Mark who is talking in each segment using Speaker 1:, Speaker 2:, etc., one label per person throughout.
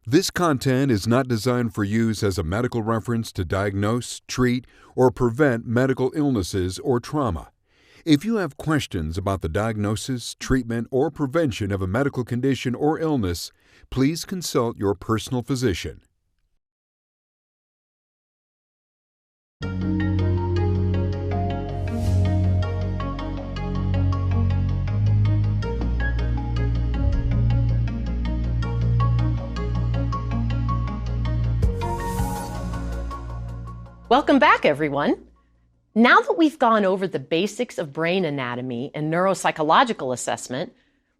Speaker 1: This content is not designed for use as a medical reference to diagnose, treat, or prevent medical illnesses or trauma. If you have questions about the diagnosis, treatment, or prevention of a medical condition or illness, please consult your personal physician.
Speaker 2: Welcome back, everyone. Now that we've gone over the basics of brain anatomy and neuropsychological assessment,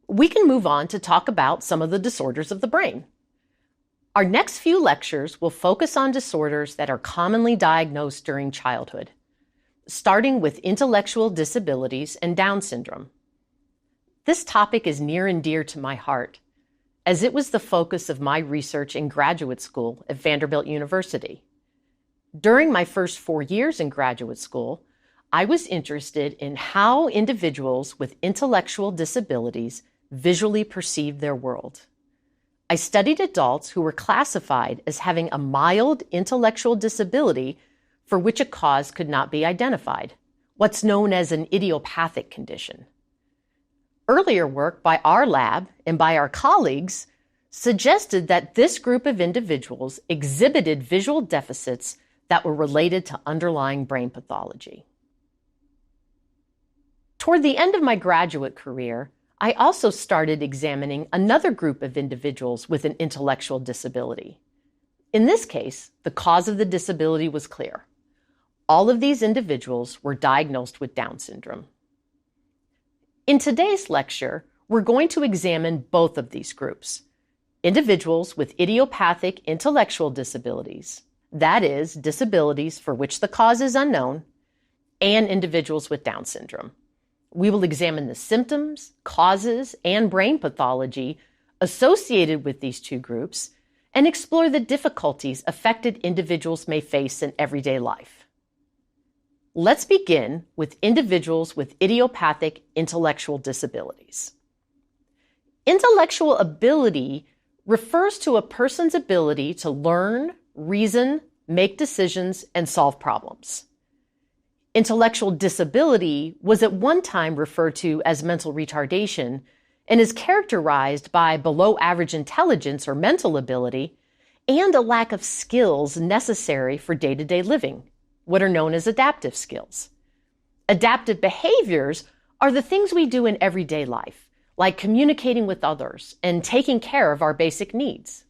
Speaker 2: we can move on to talk about some of the disorders of the brain. Our next few lectures will focus on disorders that are commonly diagnosed during childhood, starting with intellectual disabilities and Down syndrome. This topic is near and dear to my heart, as it was the focus of my research in graduate school at Vanderbilt University. During my first 4 years in graduate school, I was interested in how individuals with intellectual disabilities visually perceived their world. I studied adults who were classified as having a mild intellectual disability for which a cause could not be identified, what's known as an idiopathic condition. Earlier work by our lab and by our colleagues suggested that this group of individuals exhibited visual deficits that were related to underlying brain pathology. Toward the end of my graduate career, I also started examining another group of individuals with an intellectual disability. In this case, the cause of the disability was clear. All of these individuals were diagnosed with Down syndrome. In today's lecture, we're going to examine both of these groups: individuals with idiopathic intellectual disabilities, that is, disabilities for which the cause is unknown, and individuals with Down syndrome. We will examine the symptoms, causes, and brain pathology associated with these two groups and explore the difficulties affected individuals may face in everyday life. Let's begin with individuals with idiopathic intellectual disabilities. Intellectual ability refers to a person's ability to learn, reason, make decisions, and solve problems. Intellectual disability was at one time referred to as mental retardation and is characterized by below average intelligence or mental ability and a lack of skills necessary for day-to-day living, what are known as adaptive skills. Adaptive behaviors are the things we do in everyday life, like communicating with others and taking care of our basic needs.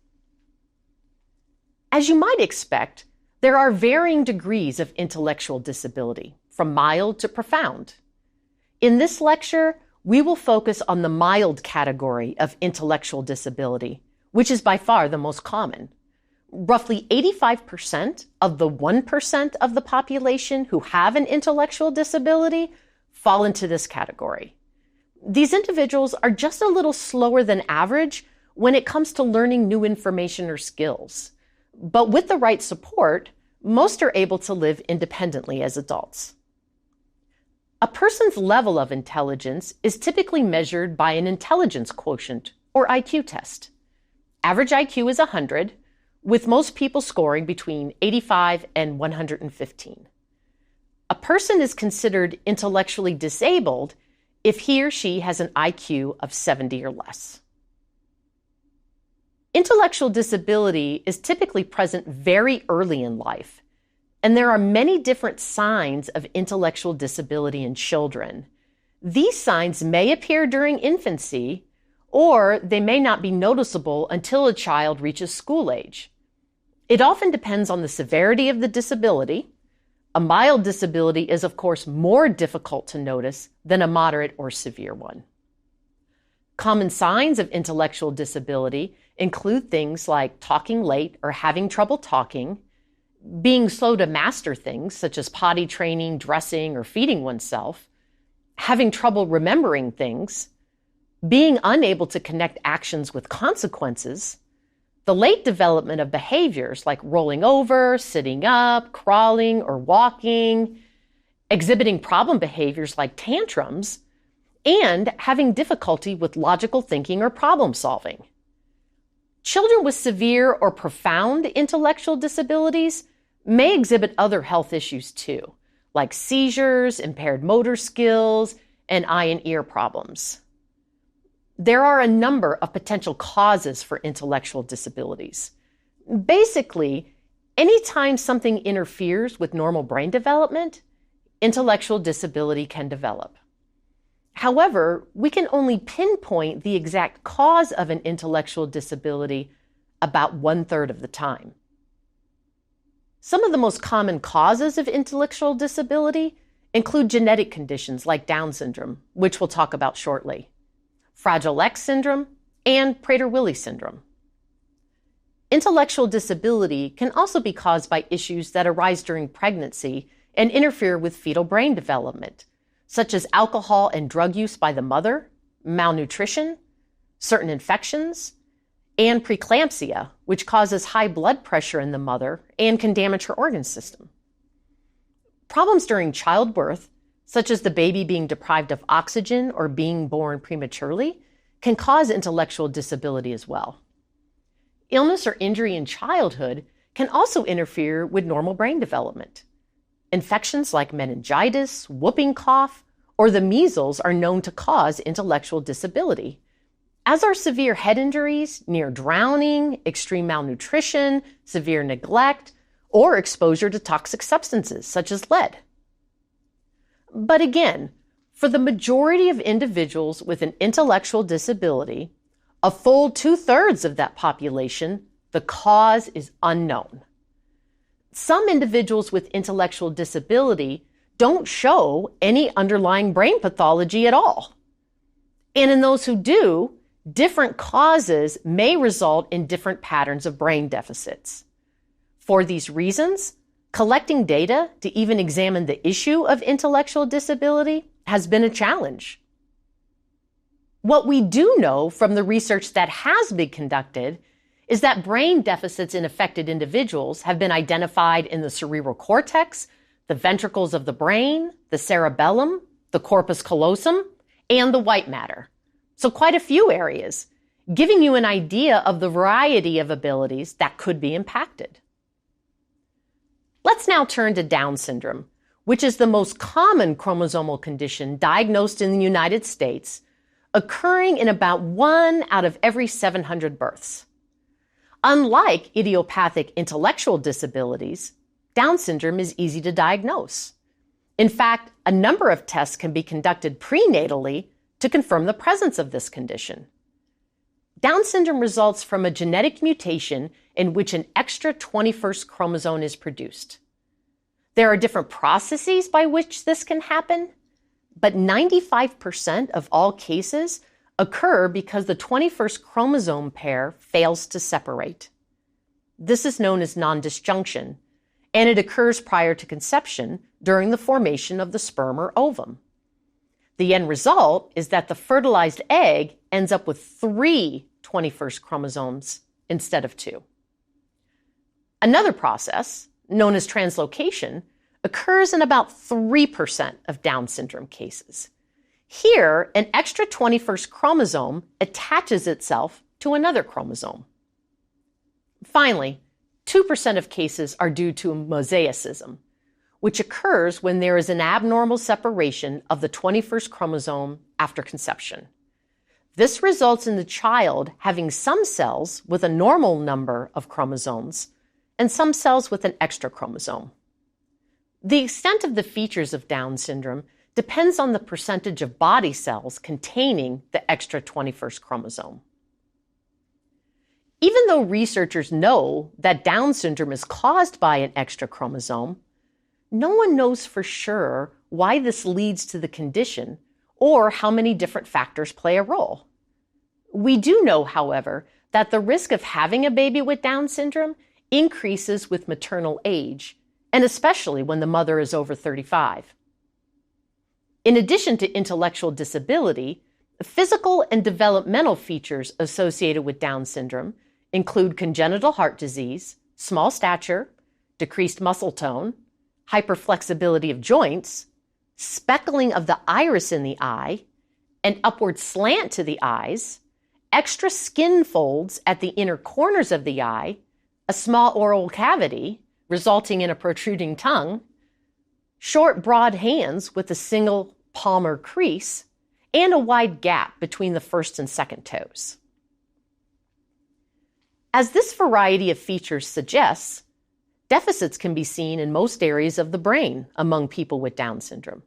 Speaker 2: As you might expect, there are varying degrees of intellectual disability, from mild to profound. In this lecture, we will focus on the mild category of intellectual disability, which is by far the most common. Roughly 85% of the 1% of the population who have an intellectual disability fall into this category. These individuals are just a little slower than average when it comes to learning new information or skills. But with the right support, most are able to live independently as adults. A person's level of intelligence is typically measured by an intelligence quotient, or IQ test. Average IQ is 100, with most people scoring between 85 and 115. A person is considered intellectually disabled if he or she has an IQ of 70 or less. Intellectual disability is typically present very early in life, and there are many different signs of intellectual disability in children. These signs may appear during infancy, or they may not be noticeable until a child reaches school age. It often depends on the severity of the disability. A mild disability is, of course, more difficult to notice than a moderate or severe one. Common signs of intellectual disability include things like talking late or having trouble talking, being slow to master things such as potty training, dressing, or feeding oneself, having trouble remembering things, being unable to connect actions with consequences, the late development of behaviors like rolling over, sitting up, crawling, or walking, exhibiting problem behaviors like tantrums, and having difficulty with logical thinking or problem solving. Children with severe or profound intellectual disabilities may exhibit other health issues too, like seizures, impaired motor skills, and eye and ear problems. There are a number of potential causes for intellectual disabilities. Basically, anytime something interferes with normal brain development, intellectual disability can develop. However, we can only pinpoint the exact cause of an intellectual disability about 1/3 of the time. Some of the most common causes of intellectual disability include genetic conditions like Down syndrome, which we'll talk about shortly, Fragile X syndrome, and Prader-Willi syndrome. Intellectual disability can also be caused by issues that arise during pregnancy and interfere with fetal brain development, such as alcohol and drug use by the mother, malnutrition, certain infections, and preeclampsia, which causes high blood pressure in the mother and can damage her organ system. Problems during childbirth, such as the baby being deprived of oxygen or being born prematurely, can cause intellectual disability as well. Illness or injury in childhood can also interfere with normal brain development. Infections like meningitis, whooping cough, or the measles are known to cause intellectual disability, as are severe head injuries, near drowning, extreme malnutrition, severe neglect, or exposure to toxic substances such as lead. But again, for the majority of individuals with an intellectual disability, a full 2/3 of that population, the cause is unknown. Some individuals with intellectual disability don't show any underlying brain pathology at all. And in those who do, different causes may result in different patterns of brain deficits. For these reasons, collecting data to even examine the issue of intellectual disability has been a challenge. What we do know from the research that has been conducted is that brain deficits in affected individuals have been identified in the cerebral cortex, the ventricles of the brain, the cerebellum, the corpus callosum, and the white matter. So quite a few areas, giving you an idea of the variety of abilities that could be impacted. Let's now turn to Down syndrome, which is the most common chromosomal condition diagnosed in the United States, occurring in about 1 out of every 700 births. Unlike idiopathic intellectual disabilities, Down syndrome is easy to diagnose. In fact, a number of tests can be conducted prenatally to confirm the presence of this condition. Down syndrome results from a genetic mutation in which an extra 21st chromosome is produced. There are different processes by which this can happen, but 95% of all cases occur because the 21st chromosome pair fails to separate. This is known as non-disjunction, and it occurs prior to conception during the formation of the sperm or ovum. The end result is that the fertilized egg ends up with 3 21st chromosomes instead of 2. Another process, known as translocation, occurs in about 3% of Down syndrome cases. Here, an extra 21st chromosome attaches itself to another chromosome. Finally, 2% of cases are due to mosaicism, which occurs when there is an abnormal separation of the 21st chromosome after conception. This results in the child having some cells with a normal number of chromosomes and some cells with an extra chromosome. The extent of the features of Down syndrome depends on the percentage of body cells containing the extra 21st chromosome. Even though researchers know that Down syndrome is caused by an extra chromosome, no one knows for sure why this leads to the condition or how many different factors play a role. We do know, however, that the risk of having a baby with Down syndrome increases with maternal age, and especially when the mother is over 35. In addition to intellectual disability, physical and developmental features associated with Down syndrome include congenital heart disease, small stature, decreased muscle tone, hyperflexibility of joints, speckling of the iris in the eye, an upward slant to the eyes, extra skin folds at the inner corners of the eye, a small oral cavity resulting in a protruding tongue, short, broad hands with a single palmar crease, and a wide gap between the first and second toes. As this variety of features suggests, deficits can be seen in most areas of the brain among people with Down syndrome.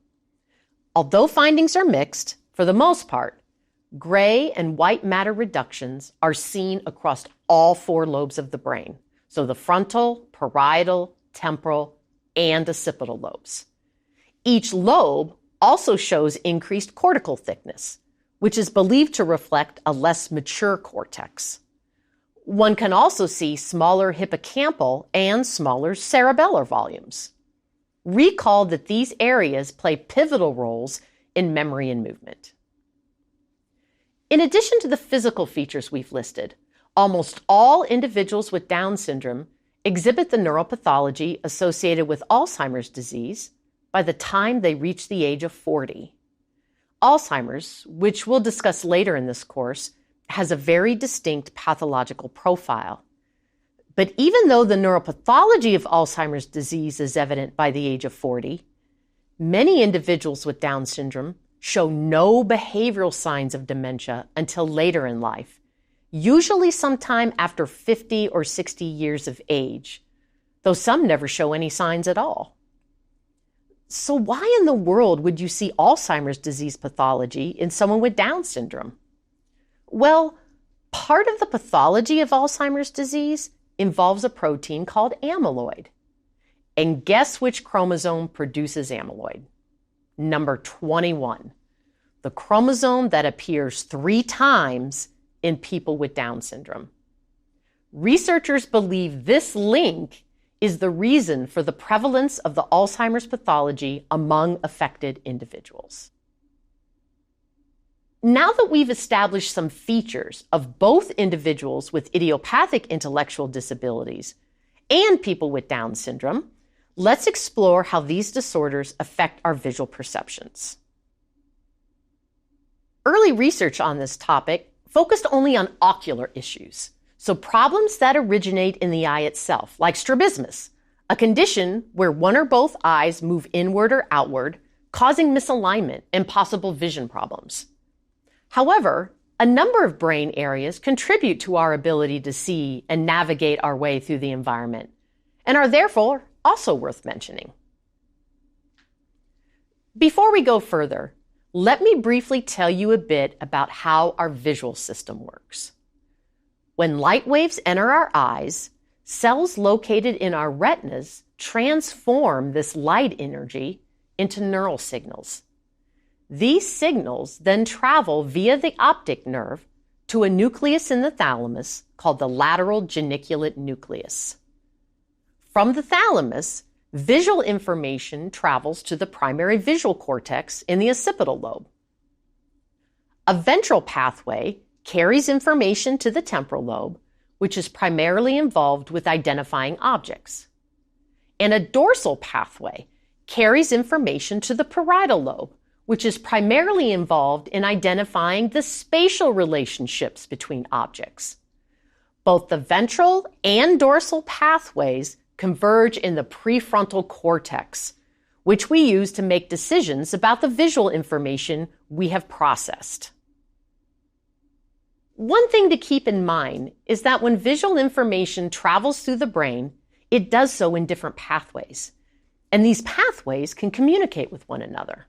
Speaker 2: Although findings are mixed, for the most part, gray and white matter reductions are seen across all 4 lobes of the brain, so the frontal, parietal, temporal, and occipital lobes. Each lobe also shows increased cortical thickness, which is believed to reflect a less mature cortex. One can also see smaller hippocampal and smaller cerebellar volumes. Recall that these areas play pivotal roles in memory and movement. In addition to the physical features we've listed, almost all individuals with Down syndrome exhibit the neuropathology associated with Alzheimer's disease by the time they reach the age of 40. Alzheimer's, which we'll discuss later in this course, has a very distinct pathological profile. But even though the neuropathology of Alzheimer's disease is evident by the age of 40, many individuals with Down syndrome show no behavioral signs of dementia until later in life, usually sometime after 50 or 60 years of age, though some never show any signs at all. So why in the world would you see Alzheimer's disease pathology in someone with Down syndrome? Well, part of the pathology of Alzheimer's disease involves a protein called amyloid. And guess which chromosome produces amyloid? Number 21, the chromosome that appears 3 times in people with Down syndrome. Researchers believe this link is the reason for the prevalence of the Alzheimer's pathology among affected individuals. Now that we've established some features of both individuals with idiopathic intellectual disabilities and people with Down syndrome, let's explore how these disorders affect our visual perceptions. Early research on this topic focused only on ocular issues, so problems that originate in the eye itself, like strabismus, a condition where one or both eyes move inward or outward, causing misalignment and possible vision problems. However, a number of brain areas contribute to our ability to see and navigate our way through the environment, and are therefore also worth mentioning. Before we go further, let me briefly tell you a bit about how our visual system works. When light waves enter our eyes, cells located in our retinas transform this light energy into neural signals. These signals then travel via the optic nerve to a nucleus in the thalamus called the lateral geniculate nucleus. From the thalamus, visual information travels to the primary visual cortex in the occipital lobe. A ventral pathway carries information to the temporal lobe, which is primarily involved with identifying objects. And a dorsal pathway carries information to the parietal lobe, which is primarily involved in identifying the spatial relationships between objects. Both the ventral and dorsal pathways converge in the prefrontal cortex, which we use to make decisions about the visual information we have processed. One thing to keep in mind is that when visual information travels through the brain, it does so in different pathways, and these pathways can communicate with one another.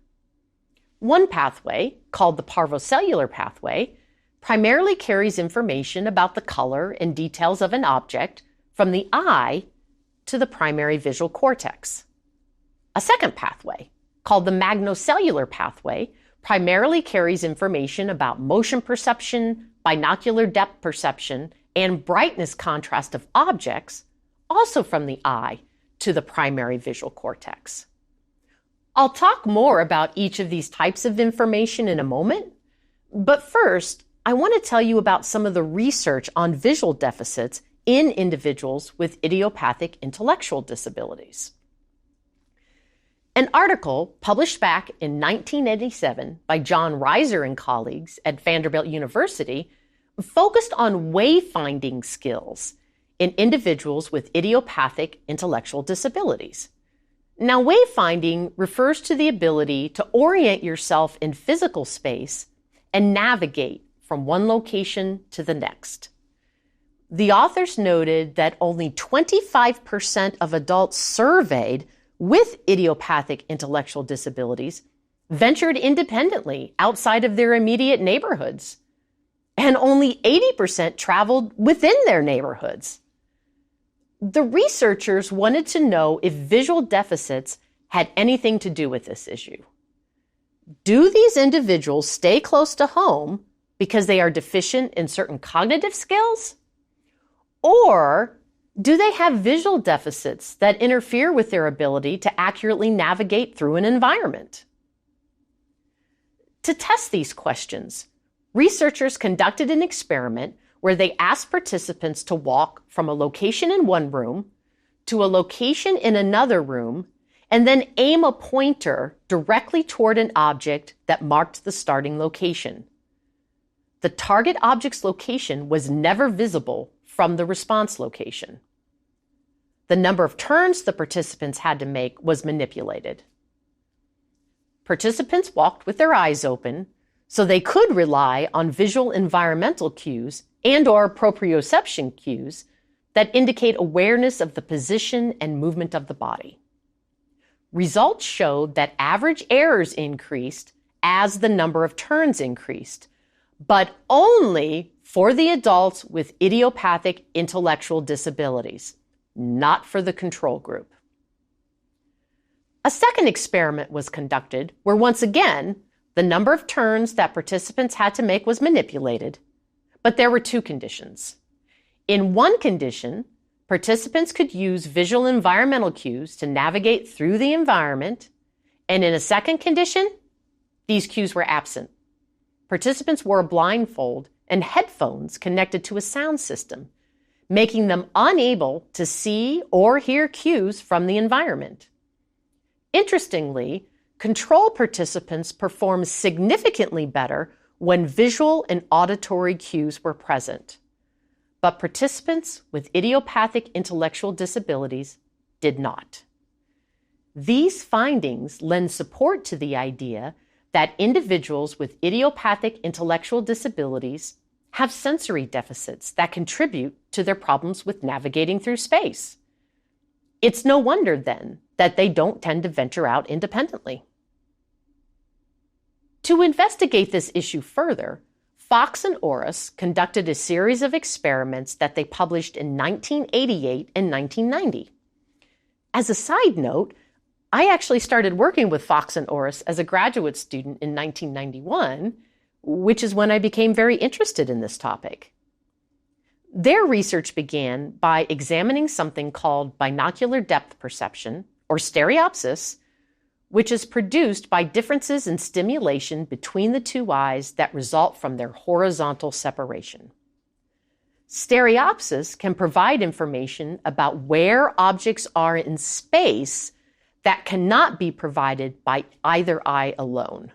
Speaker 2: One pathway, called the parvocellular pathway, primarily carries information about the color and details of an object from the eye to the primary visual cortex. A second pathway, called the magnocellular pathway, primarily carries information about motion perception, binocular depth perception, and brightness contrast of objects, also from the eye to the primary visual cortex. I'll talk more about each of these types of information in a moment, but first, I want to tell you about some of the research on visual deficits in individuals with idiopathic intellectual disabilities. An article published back in 1987 by John Reiser and colleagues at Vanderbilt University focused on wayfinding skills in individuals with idiopathic intellectual disabilities. Now, wayfinding refers to the ability to orient yourself in physical space and navigate from one location to the next. The authors noted that only 25% of adults surveyed with idiopathic intellectual disabilities ventured independently outside of their immediate neighborhoods, and only 80% traveled within their neighborhoods. The researchers wanted to know if visual deficits had anything to do with this issue. Do these individuals stay close to home because they are deficient in certain cognitive skills? Or do they have visual deficits that interfere with their ability to accurately navigate through an environment? To test these questions, researchers conducted an experiment where they asked participants to walk from a location in one room to a location in another room and then aim a pointer directly toward an object that marked the starting location. The target object's location was never visible from the response location. The number of turns the participants had to make was manipulated. Participants walked with their eyes open so they could rely on visual environmental cues and/or proprioception cues that indicate awareness of the position and movement of the body. Results showed that average errors increased as the number of turns increased, but only for the adults with idiopathic intellectual disabilities, not for the control group. A second experiment was conducted where, once again, the number of turns that participants had to make was manipulated, but there were two conditions. In one condition, participants could use visual environmental cues to navigate through the environment, and in a second condition, these cues were absent. Participants wore a blindfold and headphones connected to a sound system, making them unable to see or hear cues from the environment. Interestingly, control participants performed significantly better when visual and auditory cues were present, but participants with idiopathic intellectual disabilities did not. These findings lend support to the idea that individuals with idiopathic intellectual disabilities have sensory deficits that contribute to their problems with navigating through space. It's no wonder, then, that they don't tend to venture out independently. To investigate this issue further, Fox and Orris conducted a series of experiments that they published in 1988 and 1990. As a side note, I actually started working with Fox and Orris as a graduate student in 1991, which is when I became very interested in this topic. Their research began by examining something called binocular depth perception, or stereopsis, which is produced by differences in stimulation between the two eyes that result from their horizontal separation. Stereopsis can provide information about where objects are in space that cannot be provided by either eye alone.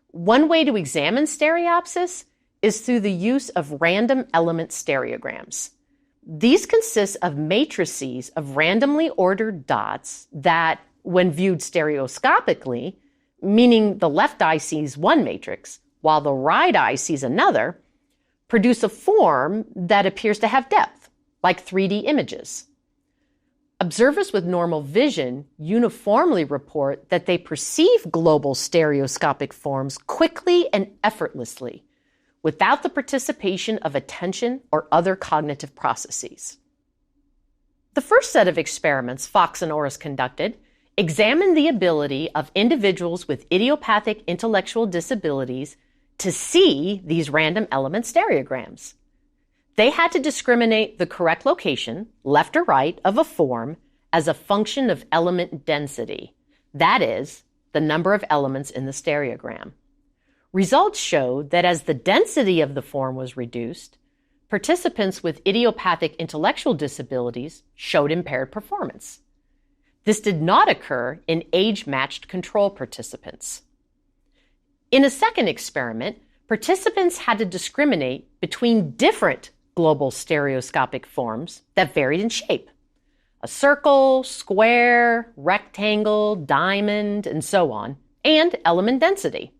Speaker 2: One way to examine stereopsis is through the use of random element stereograms. These consist of matrices of randomly ordered dots that, when viewed stereoscopically, meaning the left eye sees one matrix while the right eye sees another, produce a form that appears to have depth, like 3D images. Observers with normal vision uniformly report that they perceive global stereoscopic forms quickly and effortlessly, without the participation of attention or other cognitive processes. The first set of experiments Fox and Orris conducted examined the ability of individuals with idiopathic intellectual disabilities to see these random element stereograms. They had to discriminate the correct location, left or right, of a form as a function of element density, that is, the number of elements in the stereogram. Results showed that as the density of the form was reduced, participants with idiopathic intellectual disabilities showed impaired performance. This did not occur in age-matched control participants. In a second experiment, participants had to discriminate between different global stereoscopic forms that varied in shape: a circle, square, rectangle, diamond, and so on, and element density.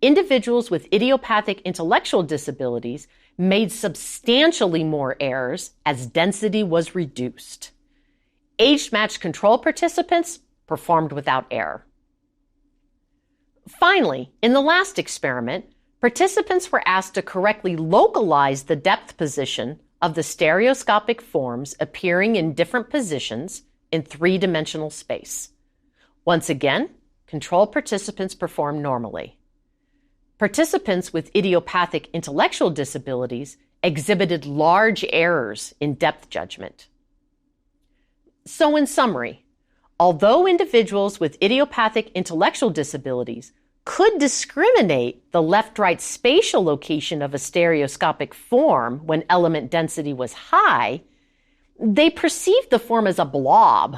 Speaker 2: Individuals with idiopathic intellectual disabilities made substantially more errors as density was reduced. Age-matched control participants performed without error. Finally, in the last experiment, participants were asked to correctly localize the depth position of the stereoscopic forms appearing in different positions in three-dimensional space. Once again, control participants performed normally. Participants with idiopathic intellectual disabilities exhibited large errors in depth judgment. So in summary, although individuals with idiopathic intellectual disabilities could discriminate the left-right spatial location of a stereoscopic form when element density was high, they perceived the form as a blob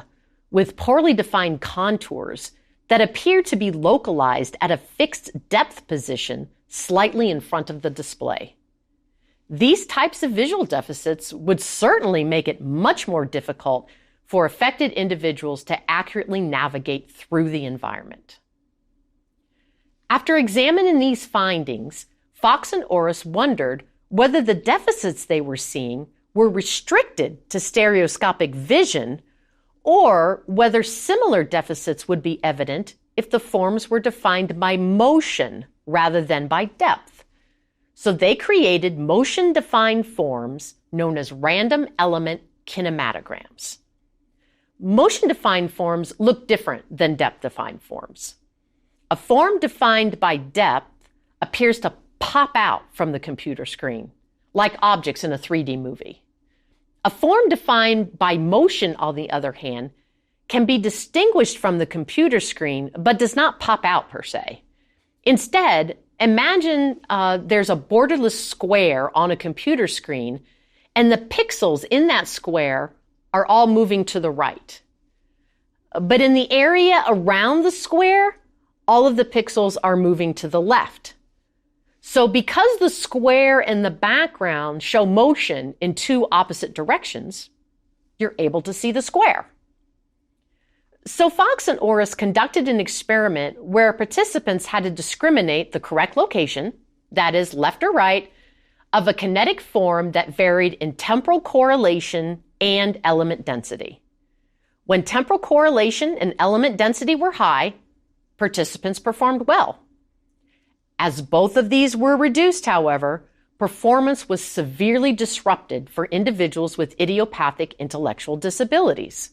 Speaker 2: with poorly defined contours that appeared to be localized at a fixed depth position slightly in front of the display. These types of visual deficits would certainly make it much more difficult for affected individuals to accurately navigate through the environment. After examining these findings, Fox and Orris wondered whether the deficits they were seeing were restricted to stereoscopic vision, or whether similar deficits would be evident if the forms were defined by motion rather than by depth. So they created motion-defined forms known as random element kinematograms. Motion-defined forms look different than depth-defined forms. A form defined by depth appears to pop out from the computer screen, like objects in a 3D movie. A form defined by motion, on the other hand, can be distinguished from the computer screen, but does not pop out per se. Instead, imagine there's a borderless square on a computer screen, and the pixels in that square are all moving to the right. But in the area around the square, all of the pixels are moving to the left. So because the square and the background show motion in two opposite directions, you're able to see the square. So Fox and Orris conducted an experiment where participants had to discriminate the correct location, that is left or right, of a kinetic form that varied in temporal correlation and element density. When temporal correlation and element density were high, participants performed well. As both of these were reduced, however, performance was severely disrupted for individuals with idiopathic intellectual disabilities.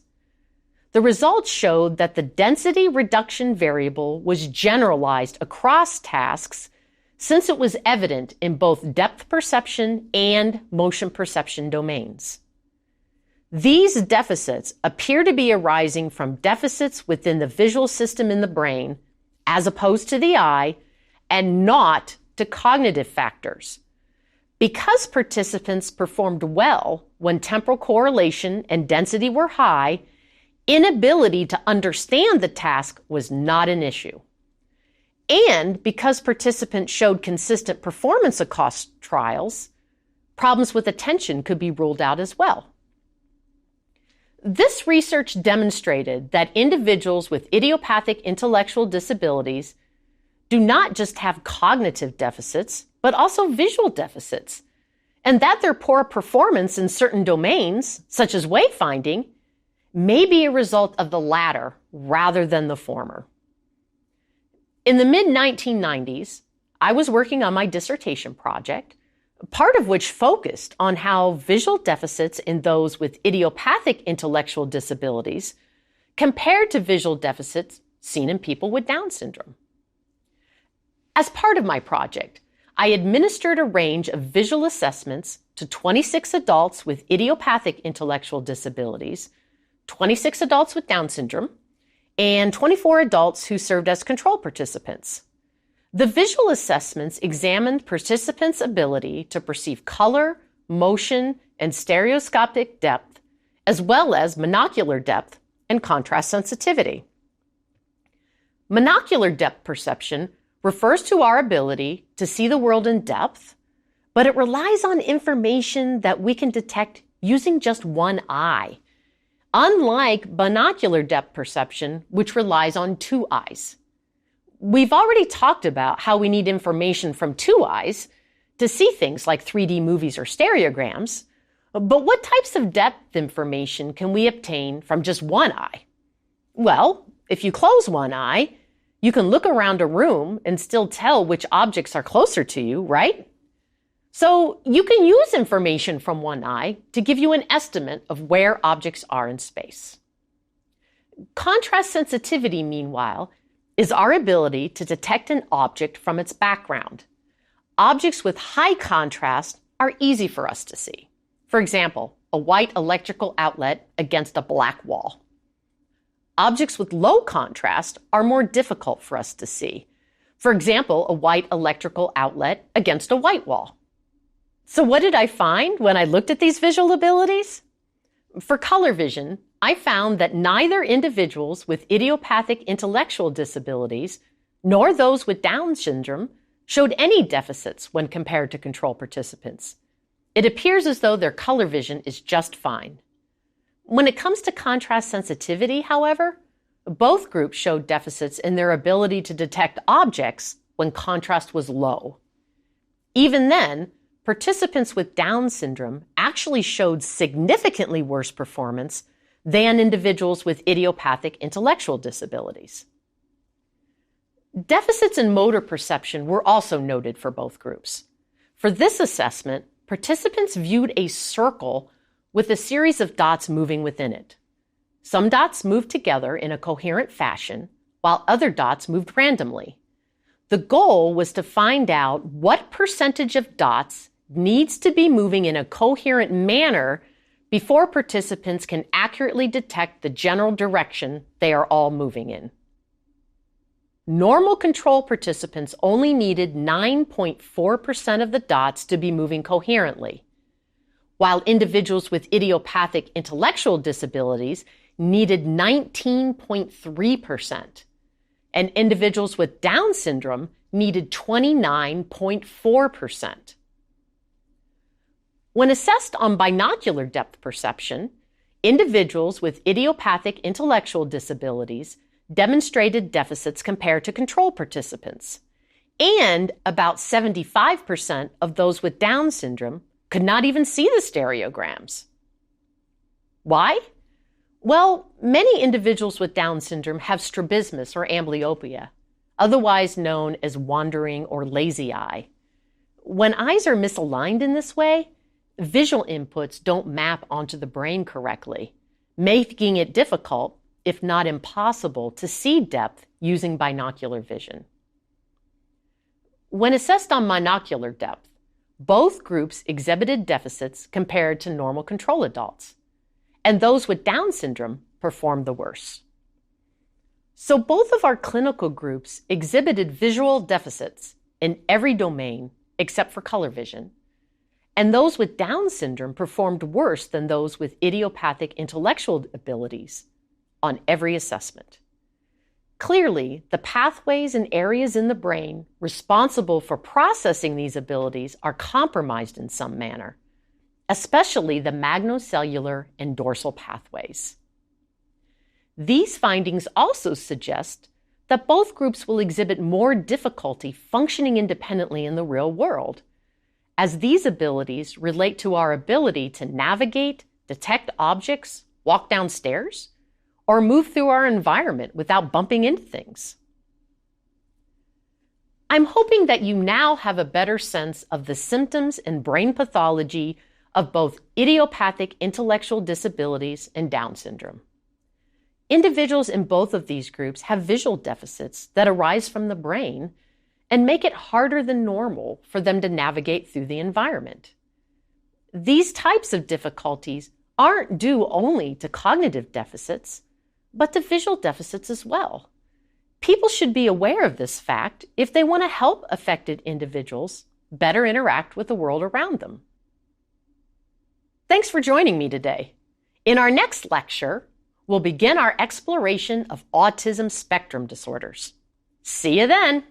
Speaker 2: The results showed that the density reduction variable was generalized across tasks since it was evident in both depth perception and motion perception domains. These deficits appear to be arising from deficits within the visual system in the brain, as opposed to the eye, and not to cognitive factors. Because participants performed well when temporal correlation and density were high, inability to understand the task was not an issue. And because participants showed consistent performance across trials, problems with attention could be ruled out as well. This research demonstrated that individuals with idiopathic intellectual disabilities do not just have cognitive deficits, but also visual deficits, and that their poor performance in certain domains, such as wayfinding, may be a result of the latter rather than the former. In the mid-1990s, I was working on my dissertation project, part of which focused on how visual deficits in those with idiopathic intellectual disabilities compared to visual deficits seen in people with Down syndrome. As part of my project, I administered a range of visual assessments to 26 adults with idiopathic intellectual disabilities, 26 adults with Down syndrome, and 24 adults who served as control participants. The visual assessments examined participants' ability to perceive color, motion, and stereoscopic depth, as well as monocular depth and contrast sensitivity. Monocular depth perception refers to our ability to see the world in depth, but it relies on information that we can detect using just one eye, unlike binocular depth perception, which relies on two eyes. We've already talked about how we need information from two eyes to see things like 3D movies or stereograms, but what types of depth information can we obtain from just one eye? Well, if you close one eye, you can look around a room and still tell which objects are closer to you, right? So you can use information from one eye to give you an estimate of where objects are in space. Contrast sensitivity, meanwhile, is our ability to detect an object from its background. Objects with high contrast are easy for us to see. For example, a white electrical outlet against a black wall. Objects with low contrast are more difficult for us to see. For example, a white electrical outlet against a white wall. So what did I find when I looked at these visual abilities? For color vision, I found that neither individuals with idiopathic intellectual disabilities nor those with Down syndrome showed any deficits when compared to control participants. It appears as though their color vision is just fine. When it comes to contrast sensitivity, however, both groups showed deficits in their ability to detect objects when contrast was low. Even then, participants with Down syndrome actually showed significantly worse performance than individuals with idiopathic intellectual disabilities. Deficits in motor perception were also noted for both groups. For this assessment, participants viewed a circle with a series of dots moving within it. Some dots moved together in a coherent fashion, while other dots moved randomly. The goal was to find out what percentage of dots needs to be moving in a coherent manner before participants can accurately detect the general direction they are all moving in. Normal control participants only needed 9.4% of the dots to be moving coherently, while individuals with idiopathic intellectual disabilities needed 19.3%, and individuals with Down syndrome needed 29.4%. When assessed on binocular depth perception, individuals with idiopathic intellectual disabilities demonstrated deficits compared to control participants, and about 75% of those with Down syndrome could not even see the stereograms. Why? Well, many individuals with Down syndrome have strabismus or amblyopia, otherwise known as wandering or lazy eye. When eyes are misaligned in this way, visual inputs don't map onto the brain correctly, making it difficult, if not impossible, to see depth using binocular vision. When assessed on monocular depth, both groups exhibited deficits compared to normal control adults, and those with Down syndrome performed the worst. So both of our clinical groups exhibited visual deficits in every domain except for color vision, and those with Down syndrome performed worse than those with idiopathic intellectual abilities on every assessment. Clearly, the pathways and areas in the brain responsible for processing these abilities are compromised in some manner, especially the magnocellular and dorsal pathways. These findings also suggest that both groups will exhibit more difficulty functioning independently in the real world, as these abilities relate to our ability to navigate, detect objects, walk down stairs, or move through our environment without bumping into things. I'm hoping that you now have a better sense of the symptoms and brain pathology of both idiopathic intellectual disabilities and Down syndrome. Individuals in both of these groups have visual deficits that arise from the brain and make it harder than normal for them to navigate through the environment. These types of difficulties aren't due only to cognitive deficits, but to visual deficits as well. People should be aware of this fact if they want to help affected individuals better interact with the world around them. Thanks for joining me today. In our next lecture, we'll begin our exploration of autism spectrum disorders. See you then!